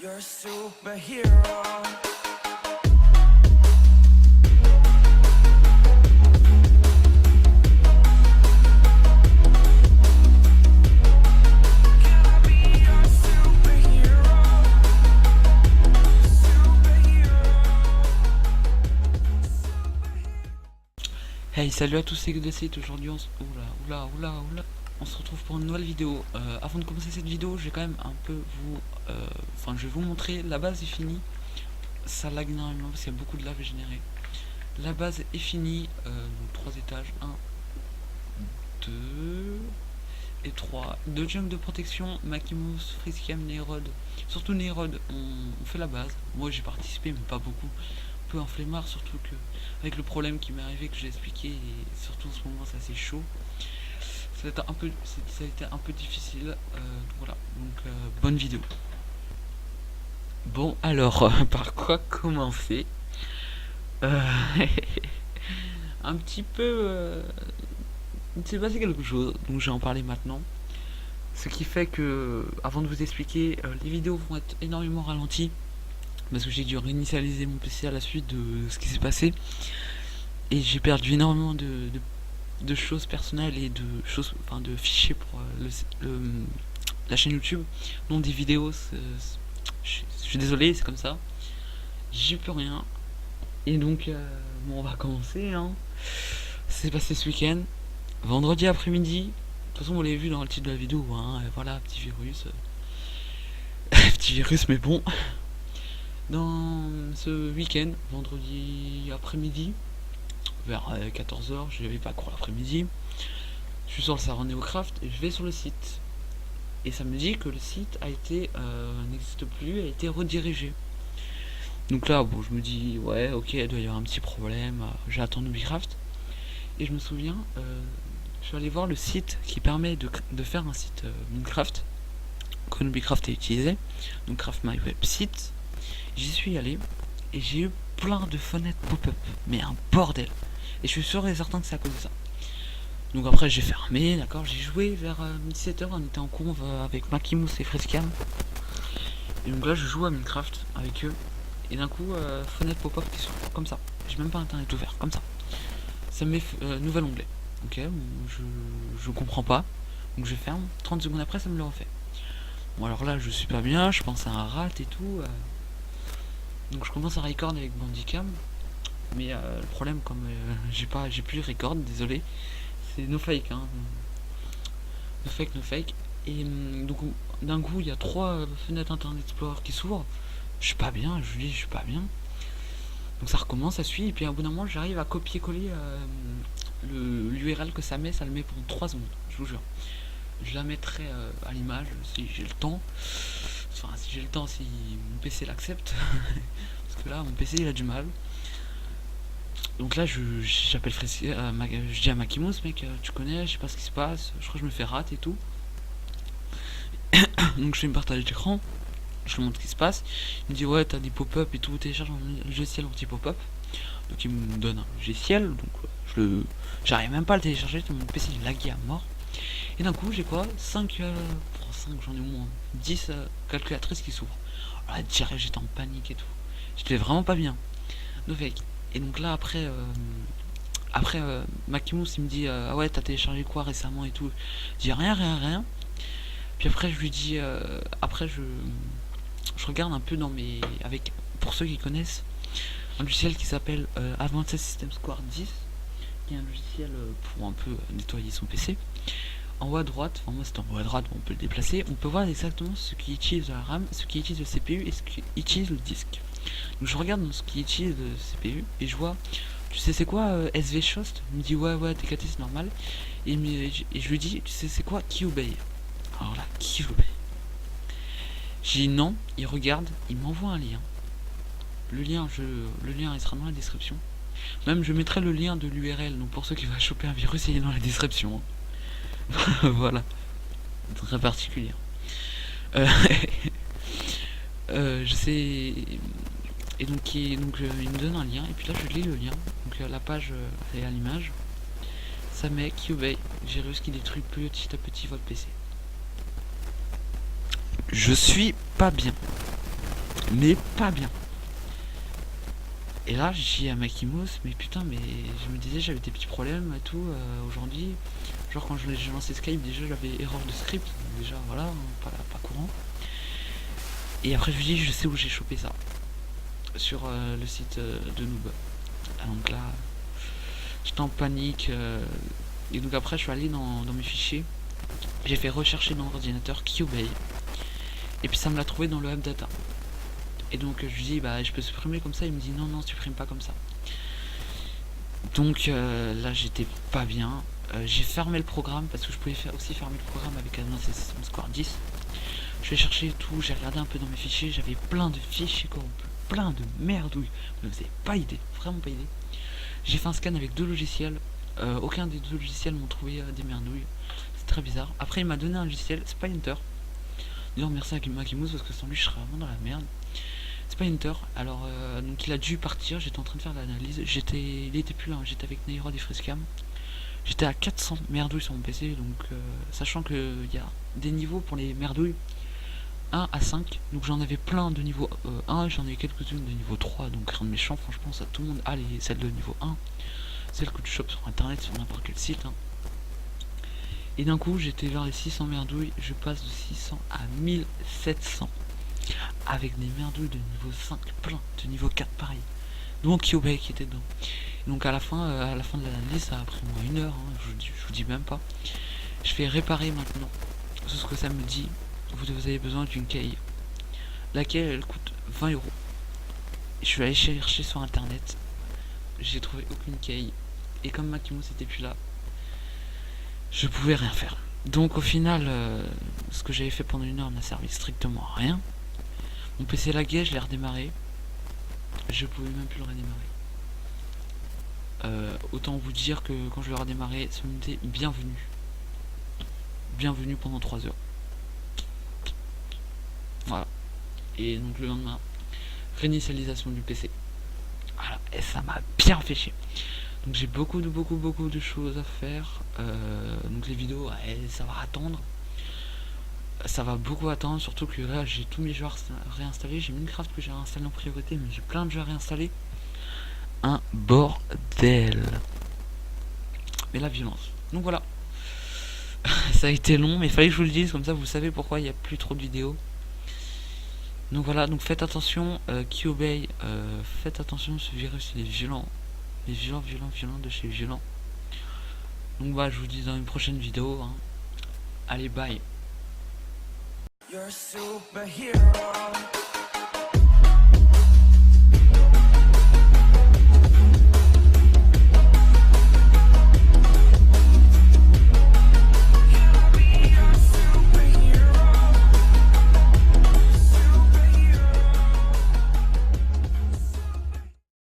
You're a superhero. Can I be your superhero? Hey, salut à tous, c'est Godacite. Aujourd'hui on se... Oula. On se retrouve pour une nouvelle vidéo. Avant de commencer cette vidéo, je vais quand même un peu vous... Enfin, je vais vous montrer, la base est finie. Ça lag énormément parce qu'il y a beaucoup de lave générée. La base est finie, donc 3 étages, 1, 2 et 3. 2 jungles de protection, Maximus, Friscam, Neyrod. Surtout Neyrod, on fait la base. Moi j'ai participé, mais pas beaucoup. Un peu un flemmard, surtout que avec le problème qui m'est arrivé, que j'ai expliqué, et surtout en ce moment c'est assez chaud. Ça a été un peu difficile. Voilà, donc bonne vidéo. Bon, alors, par quoi commencer? Un petit peu... il s'est passé quelque chose, donc je vais en parler maintenant. Ce qui fait que, avant de vous expliquer, les vidéos vont être énormément ralenties. Parce que j'ai dû réinitialiser mon PC à la suite de ce qui s'est passé. Et j'ai perdu énormément de choses personnelles et de choses, enfin de fichiers pour la chaîne YouTube, non des vidéos. Je suis désolé, c'est comme ça. J'y peux rien. Et donc, bon, on va commencer. Hein. Ça s'est passé ce week-end, vendredi après-midi. De toute façon, vous l'avez vu dans le titre de la vidéo. Hein, voilà, petit virus. Petit virus, mais bon. Dans ce week-end, vendredi après-midi, vers 14h, je n'avais pas cours l'après-midi. Je suis sur le serveur Neocraft et je vais sur le site. Et ça me dit que le site a été n'existe plus, a été redirigé. Donc là, bon, je me dis, ouais, ok, il doit y avoir un petit problème. J'attends Nubicraft. Et je me souviens, je suis allé voir le site qui permet de faire un site Minecraft que Nubicraft a utilisé. Donc Craft My Web Site. J'y suis allé et j'ai eu plein de fenêtres pop-up. Mais un bordel. Et je suis sûr et certain que c'est à cause de ça. Donc après j'ai fermé, d'accord, j'ai joué vers 17h, on était en conv avec Maximus et Frescam. Et donc là je joue à Minecraft avec eux. Et d'un coup, fenêtre pop-up qui s'ouvre, comme ça. J'ai même pas internet ouvert, comme ça. Ça me met nouvel onglet. Ok, je comprends pas. Donc je ferme, 30 secondes après ça me le refait. Bon alors là je suis pas bien, je pense à un rat et tout. Donc je commence à record avec Bandicam. Mais le problème comme j'ai plus record, désolé. C'est no fake, hein. No fake. Et donc d'un coup il y a 3 fenêtres Internet Explorer qui s'ouvrent. Je suis pas bien, je dis je suis pas bien. Donc ça recommence, ça suit, et puis à bout d'un moment j'arrive à copier-coller l'URL que ça le met pendant 3 secondes, je vous jure. Je la mettrai à l'image si j'ai le temps. Enfin si j'ai le temps, si mon PC l'accepte. Parce que là mon PC il a du mal. Donc là j'appelle je dis à Maximus, mec, tu connais, je sais pas ce qui se passe, je crois que je me fais rate et tout. Donc je fais une partage d'écran, je lui montre ce qui se passe. Il me dit ouais t'as des pop-up et tout, télécharge un logiciel anti-pop-up. Donc il me donne un logiciel, donc j'arrive même pas à le télécharger, mon PC il laguait à mort. Et d'un coup j'ai quoi 5 j'en ai au moins 10 calculatrices qui s'ouvrent. Alors direct j'étais en panique et tout. J'étais vraiment pas bien. Et donc là après Maximus il me dit ah ouais t'as téléchargé quoi récemment et tout. Je dis rien. Puis après je lui dis après je regarde un peu dans avec pour ceux qui connaissent un logiciel qui s'appelle Advanced System Square 10, qui est un logiciel pour un peu nettoyer son PC. En haut à droite, enfin moi c'est en haut à droite, on peut le déplacer, on peut voir exactement ce qui utilise la RAM, ce qui utilise le CPU et ce qui utilise le disque. Donc je regarde dans ce qui utilise le CPU et je vois, tu sais c'est quoi SVShost? Il me dit ouais TKT c'est normal. Et je lui dis, tu sais c'est quoi Kyubey? Alors là, Kyubey. J'ai dit non, il regarde, il m'envoie un lien. Le lien il sera dans la description. Même je mettrai le lien de l'URL, donc pour ceux qui vont choper un virus, il est dans la description. Voilà. Très particulier. Je sais. Et donc, il me donne un lien, et puis là je lis le lien. Donc la page est à l'image. Ça met Kyubey, virus qui détruit petit à petit votre PC. Je suis pas bien. mais pas bien. Et là, j'ai dit à Makimos, mais putain, mais je me disais, j'avais des petits problèmes et tout aujourd'hui. Genre, quand j'ai lancé Skype, déjà j'avais erreur de script, déjà voilà, pas courant. Et après, je lui dis, je sais où j'ai chopé ça, sur le site de Noob. Donc là, j'étais en panique. Et donc après, je suis allé dans mes fichiers. J'ai fait rechercher dans l'ordinateur Cubase. Et puis ça me l'a trouvé dans le Hub Data. Et donc je lui dis, bah je peux supprimer comme ça. Il me dit, non, non, supprime pas comme ça. Donc là, j'étais pas bien. J'ai fermé le programme parce que je pouvais aussi fermer le programme avec Advanced Square 10. Je vais chercher tout, j'ai regardé un peu dans mes fichiers. J'avais plein de fichiers corrompus, plein de merdouilles. Vous n'avez pas idée, vraiment pas idée. J'ai fait un scan avec 2 logiciels. Aucun des 2 logiciels m'ont trouvé des merdouilles. C'est très bizarre. Après, il m'a donné un logiciel, Spyhunter. D'ailleurs, merci à Makimos parce que sans lui, je serais vraiment dans la merde. Spyhunter, alors, donc il a dû partir. J'étais en train de faire l'analyse. Il était plus là, hein. J'étais avec Naira des Frescam. J'étais à 400 merdouilles sur mon PC. Donc, sachant qu'il y a des niveaux pour les merdouilles 1 à 5. Donc, j'en avais plein de niveau 1. J'en ai quelques-unes de niveau 3. Donc, rien de méchant, franchement, ça tout le monde a celles de niveau 1. Celle que tu chopes sur internet, sur n'importe quel site. Hein. Et d'un coup, j'étais vers les 600 merdouilles. Je passe de 600 à 1700. Avec des merdouilles de niveau 5, plein. De niveau 4, pareil. Donc, Kyobei qui était dedans. Donc, à la fin de l'analyse, ça a pris moins 1 heure. Hein, je vous dis même pas. Je fais réparer maintenant. C'est ce que ça me dit. Vous avez besoin d'une key. Laquelle, elle coûte 20 euros. Je suis allé chercher sur internet. J'ai trouvé aucune key. Et comme Makimos n'était plus là, je pouvais rien faire. Donc au final, ce que j'avais fait pendant 1 heure n'a servi strictement à rien. Mon PC laguait, je l'ai redémarré. Je pouvais même plus le redémarrer. Autant vous dire que quand je l'ai redémarré, ça me disait bienvenue. Bienvenue pendant 3 heures. Voilà. Et donc le lendemain, réinitialisation du PC. Voilà. Et ça m'a bien fait chier. Donc j'ai beaucoup de choses à faire. Donc les vidéos, ça va attendre. Ça va beaucoup attendre, surtout que là j'ai tous mes jeux réinstallés. J'ai Minecraft que j'ai réinstallé en priorité, mais j'ai plein de jeux à réinstaller. Un bordel. Mais la violence. Donc voilà. Ça a été long, mais il fallait que je vous le dise, comme ça vous savez pourquoi il n'y a plus trop de vidéos. Donc voilà, donc faites attention, Kyobei, faites attention, ce virus il est violent. Les violents de chez violent. Donc bah je vous dis dans une prochaine vidéo. Hein. Allez bye. You're a superhero.